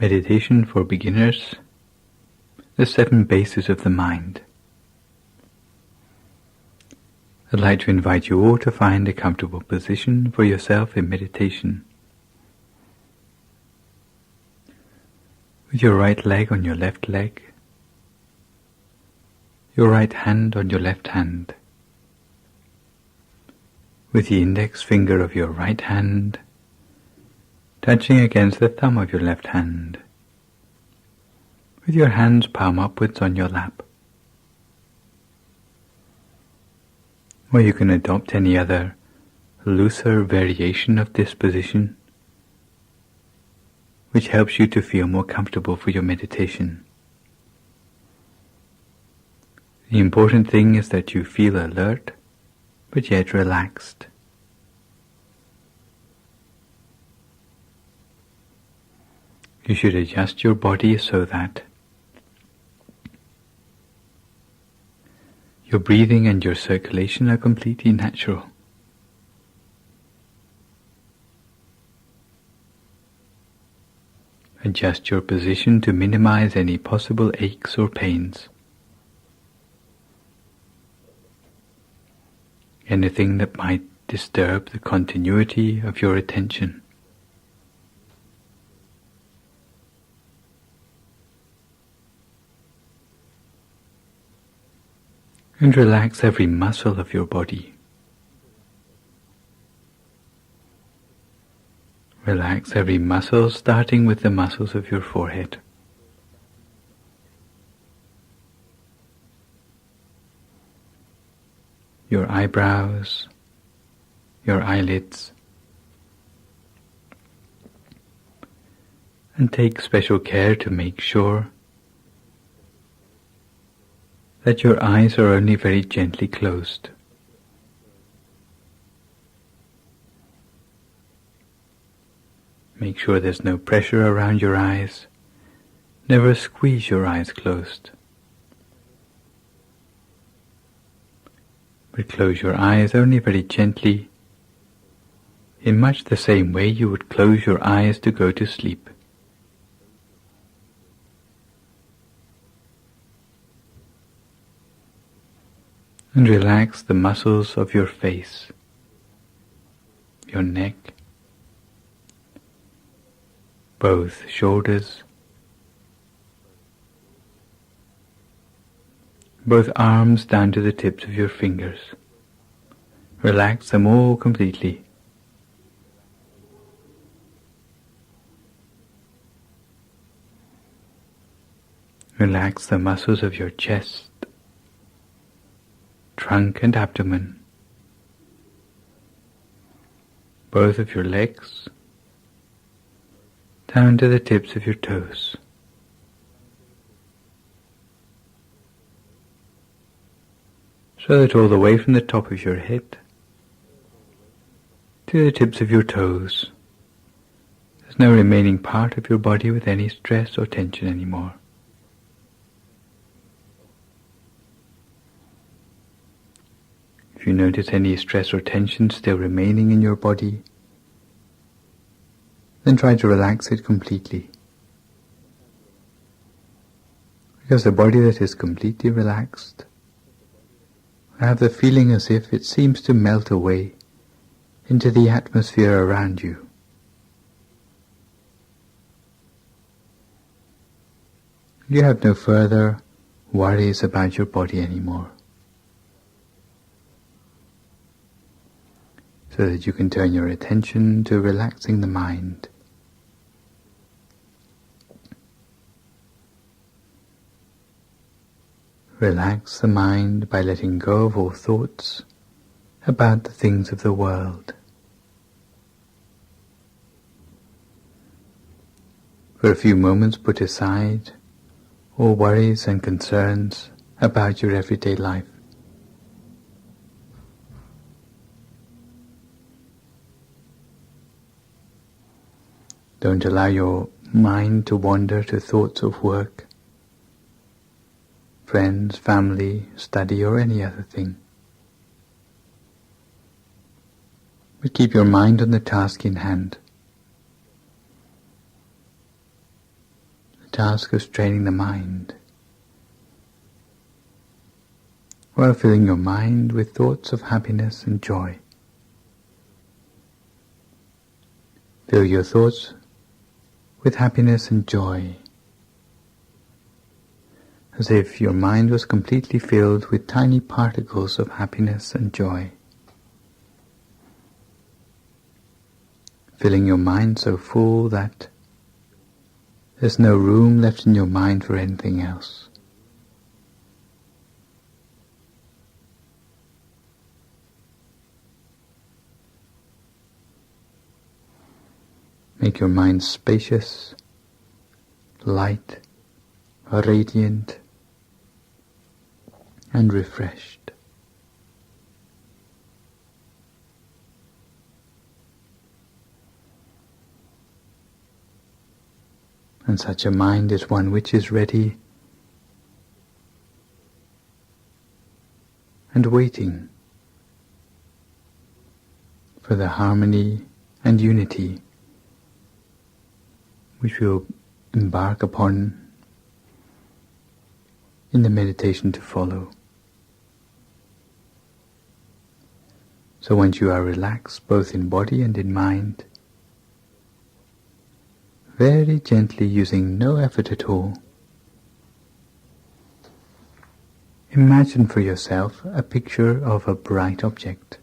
Meditation for Beginners, the 7 Bases of the Mind. I'd like to invite you all to find a comfortable position for yourself in meditation. With your right leg on your left leg, your right hand on your left hand, with the index finger of your right hand touching against the thumb of your left hand, with your hands palm upwards on your lap. Or you can adopt any other looser variation of this position, which helps you to feel more comfortable for your meditation. The important thing is that you feel alert, but yet relaxed. You should adjust your body so that your breathing and your circulation are completely natural. Adjust your position to minimize any possible aches or pains. Anything that might disturb the continuity of your attention. And relax every muscle of your body. Relax every muscle, starting with the muscles of your forehead. Your eyebrows, your eyelids, and take special care to make sure that your eyes are only very gently closed. Make sure there's no pressure around your eyes. Never squeeze your eyes closed. But close your eyes only very gently, in much the same way you would close your eyes to go to sleep. And relax the muscles of your face, your neck, both shoulders, both arms down to the tips of your fingers. Relax them all completely. Relax the muscles of your chest, trunk and abdomen, both of your legs, down to the tips of your toes. So that all the way from the top of your head to the tips of your toes, there's no remaining part of your body with any stress or tension anymore. If you notice any stress or tension still remaining in your body, then try to relax it completely. Because the body that is completely relaxed will have the feeling as if it seems to melt away into the atmosphere around you. You have no further worries about your body anymore. So that you can turn your attention to relaxing the mind. Relax the mind by letting go of all thoughts about the things of the world. For a few moments put aside all worries and concerns about your everyday life. Don't allow your mind to wander to thoughts of work, friends, family, study, or any other thing. But keep your mind on the task in hand. task of training the mind, while filling your mind with thoughts of happiness and joy. Fill your thoughts with happiness and joy, as if your mind was completely filled with tiny particles of happiness and joy. Filling your mind so full that there's no room left in your mind for anything else. Make your mind spacious, light, radiant, and refreshed. And such a mind is one which is ready and waiting for the harmony and unity which we'll embark upon in the meditation to follow. So once you are relaxed both in body and in mind, very gently, using no effort at all, imagine for yourself a picture of a bright object.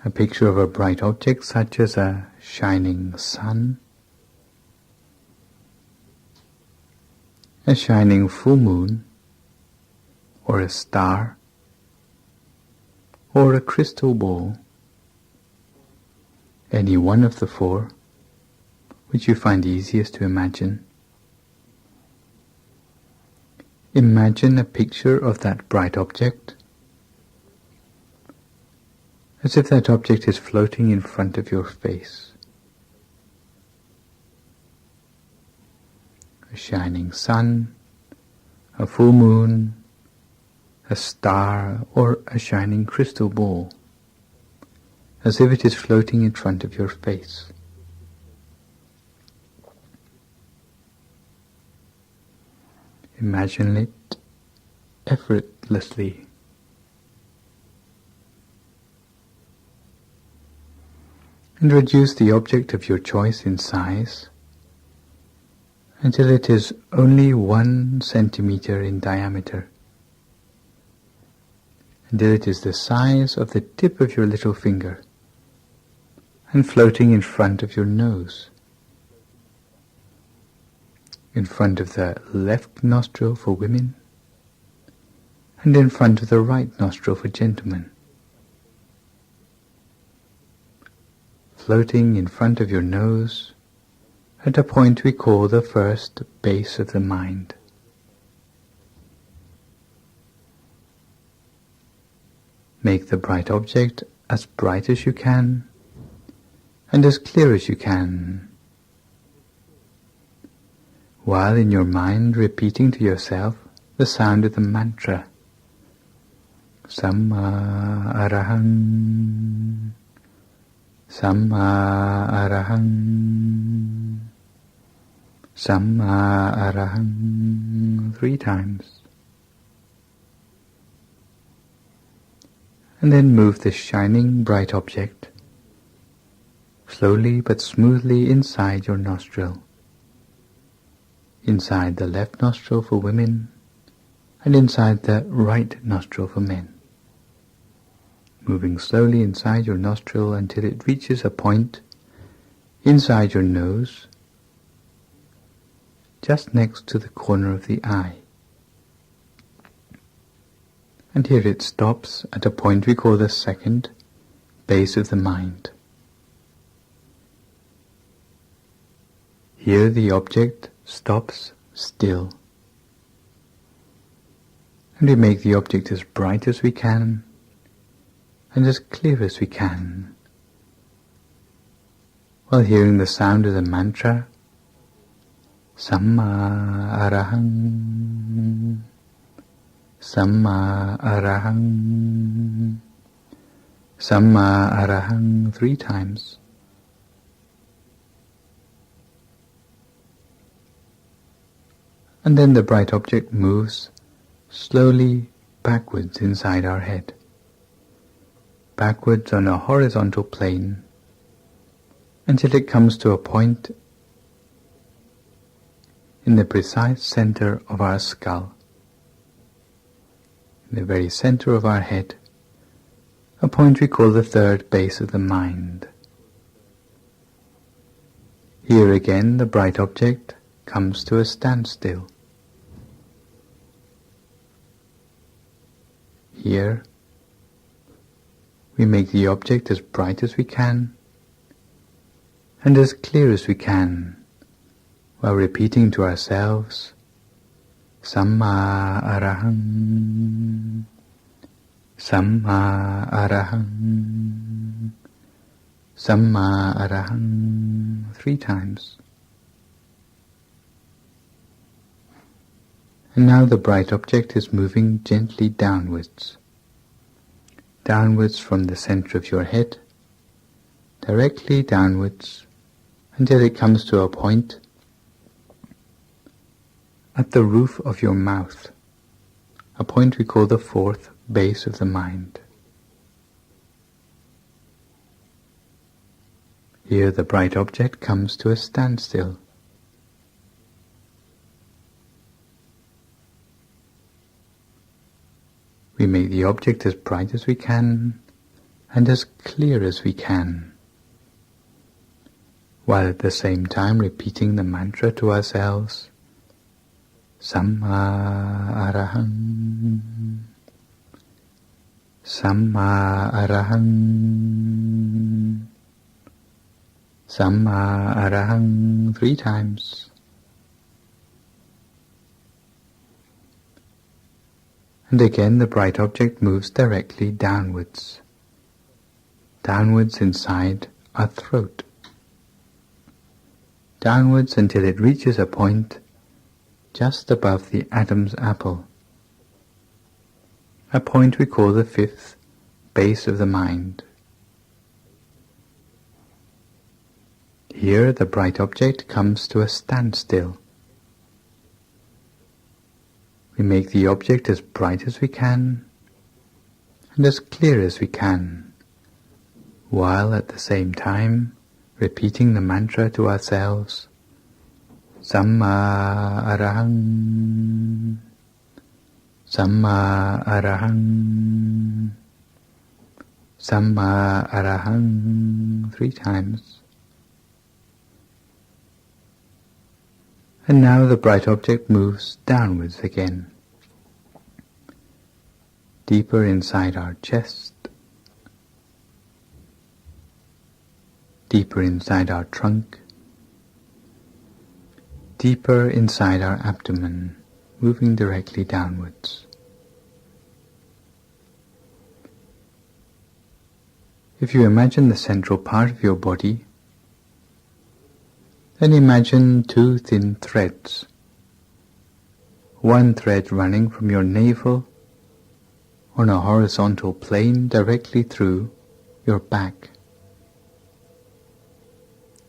A picture of a bright object such as a shining sun, a shining full moon, or a star, or a crystal ball, any one of the four which you find easiest to imagine. Imagine a picture of that bright object as if that object is floating in front of your face. A shining sun, a full moon, a star, or a shining crystal ball, as if it is floating in front of your face. Imagine it effortlessly. And reduce the object of your choice in size until it is only 1 centimeter in diameter, until it is the size of the tip of your little finger and floating in front of your nose, in front of the left nostril for women and in front of the right nostril for gentlemen. Floating in front of your nose at a point we call the first base of the mind. Make the bright object as bright as you can and as clear as you can, while in your mind repeating to yourself the sound of the mantra Samma Arahang, Samma Arahang, Samma Arahang 3 times. And then move the shining bright object slowly but smoothly inside your nostril, inside the left nostril for women and inside the right nostril for men. Moving slowly inside your nostril until it reaches a point inside your nose, just next to the corner of the eye. And here it stops at a point we call the second base of the mind. Here the object stops still. And we make the object as bright as we can and as clear as we can, while hearing the sound of the mantra Samma Arahang, Samma Arahang, Samma Arahang 3 times. and then the bright object moves slowly backwards inside our head, backwards on a horizontal plane, until it comes to a point in the precise center of our skull, in the very center of our head, a point we call the third base of the mind. Here again the bright object comes to a standstill. Here we make the object as bright as we can and as clear as we can, while repeating to ourselves, Samma Arahang, Samma Arahang, Samma Arahang, 3 times. And now the bright object is moving gently downwards, downwards from the center of your head, directly downwards, until it comes to a point at the roof of your mouth, a point we call the 4th base of the mind. Here the bright object comes to a standstill. We make the object as bright as we can and as clear as we can, while at the same time repeating the mantra to ourselves, Samma Arahang, Samma Arahang, Samma Arahang, 3 times. And again the bright object moves directly downwards, downwards inside our throat, downwards until it reaches a point just above the Adam's apple, a point we call the 5th base of the mind. Here the bright object comes to a standstill. We make the object as bright as we can and as clear as we can, while at the same time repeating the mantra to ourselves, Samma Arahang, Samma Arahang, Samma Arahang, 3 times. And now the bright object moves downwards again, deeper inside our chest, deeper inside our trunk, deeper inside our abdomen, moving directly downwards. If you imagine the central part of your body, then imagine 2 thin threads, one thread running from your navel on a horizontal plane directly through your back,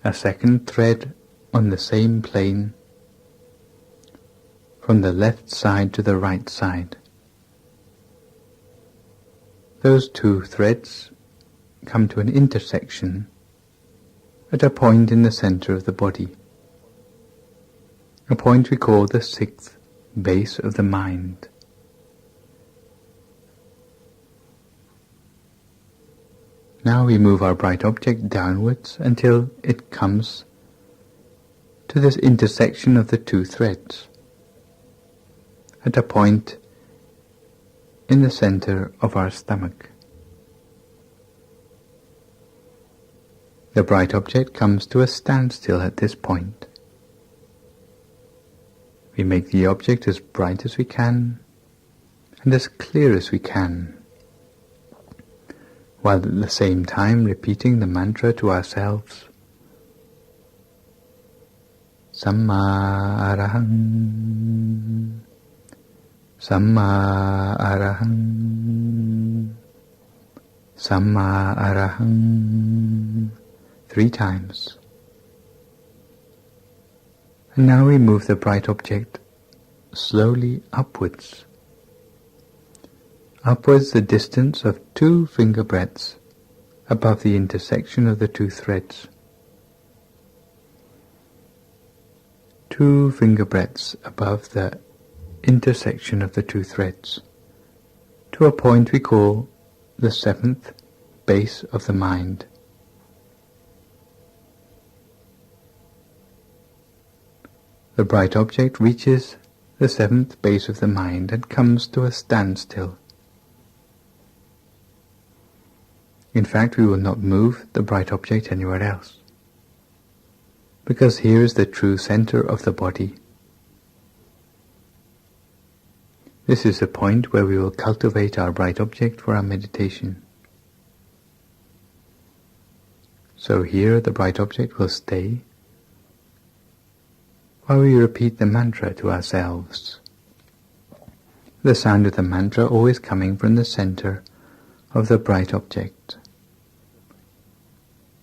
a second thread on the same plane from the left side to the right side. Those 2 threads come to an intersection at a point in the center of the body, a point we call the 6th base of the mind. Now we move our bright object downwards until it comes to this intersection of the 2 threads, at a point in the center of our stomach. The bright object comes to a standstill at this point. We make the object as bright as we can and as clear as we can, while at the same time repeating the mantra to ourselves, Samma Arahang, Samma Arahang, Samma Arahang, 3 times. And now we move the bright object slowly upwards. Upwards the distance of 2 finger breadths above the intersection of the 2 threads. 2 finger breadths above the intersection of the 2 threads, to a point we call the 7th base of the mind. The bright object reaches the 7th base of the mind and comes to a standstill. In fact, we will not move the bright object anywhere else, because here is the true center of the body. This is the point where we will cultivate our bright object for our meditation. So here the bright object will stay while we repeat the mantra to ourselves. The sound of the mantra always coming from the center of the bright object.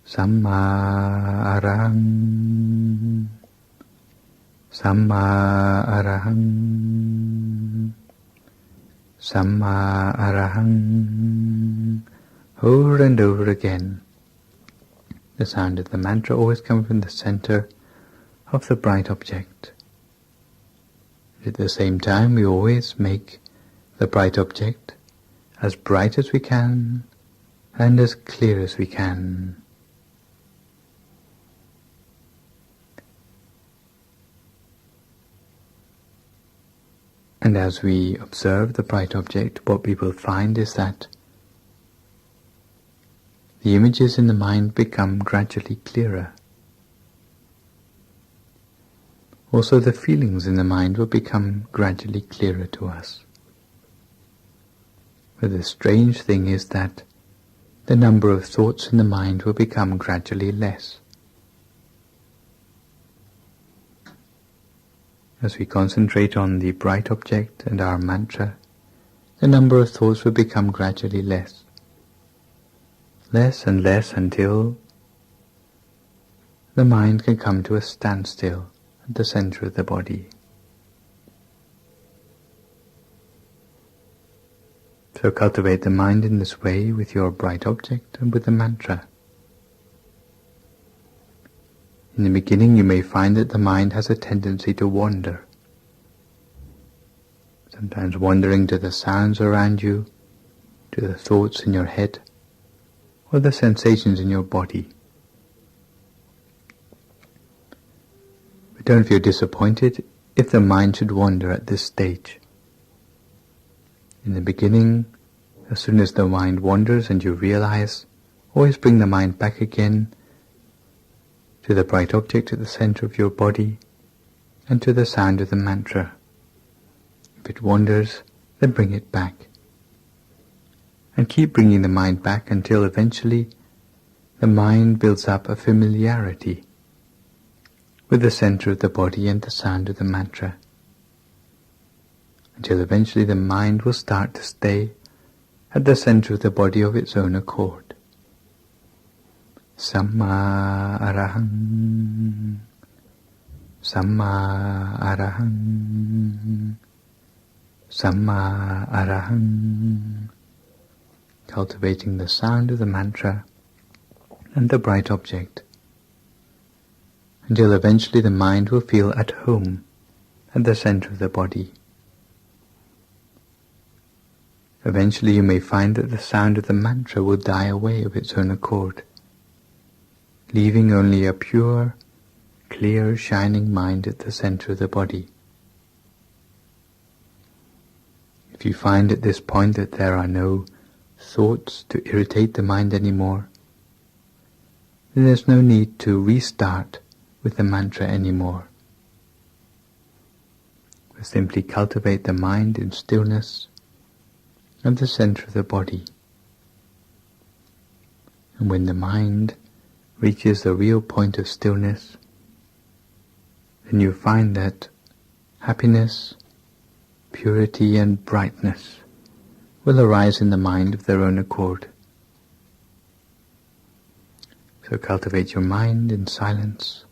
Samma arahang, Samma arahang, Samma arahang, over and over again. The sound of the mantra always comes from the center of the bright object. At the same time, we always make the bright object as bright as we can and as clear as we can. And as we observe the bright object, what we will find is that the images in the mind become gradually clearer. Also, the feelings in the mind will become gradually clearer to us. But the strange thing is that the number of thoughts in the mind will become gradually less. As we concentrate on the bright object and our mantra, the number of thoughts will become gradually less. Less and less until the mind can come to a standstill at the center of the body. So cultivate the mind in this way with your bright object and with the mantra. In the beginning you may find that the mind has a tendency to wander, sometimes wandering to the sounds around you, to the thoughts in your head, or the sensations in your body. But don't feel disappointed if the mind should wander at this stage. In the beginning, as soon as the mind wanders and you realize, always bring the mind back again to the bright object at the center of your body and to the sound of the mantra. If it wanders, then bring it back. And keep bringing the mind back until eventually the mind builds up a familiarity with the center of the body and the sound of the mantra, until eventually the mind will start to stay at the center of the body of its own accord. Samma arahang, Samma arahang, Samma arahang. Cultivating the sound of the mantra and the bright object, until eventually the mind will feel at home at the center of the body. Eventually you may find that the sound of the mantra will die away of its own accord, leaving only a pure, clear, shining mind at the center of the body. If you find at this point that there are no thoughts to irritate the mind anymore, then there's no need to restart with the mantra anymore. We simply cultivate the mind in stillness at the center of the body. And when the mind reaches the real point of stillness, then you find that happiness, purity and brightness will arise in the mind of their own accord. So cultivate your mind in silence,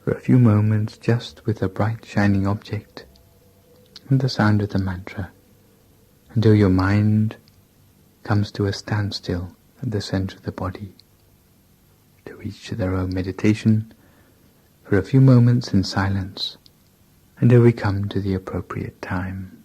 for a few moments just with a bright shining object and the sound of the mantra, until your mind comes to a standstill at the center of the body. To reach to their own meditation for a few moments in silence until we come to the appropriate time.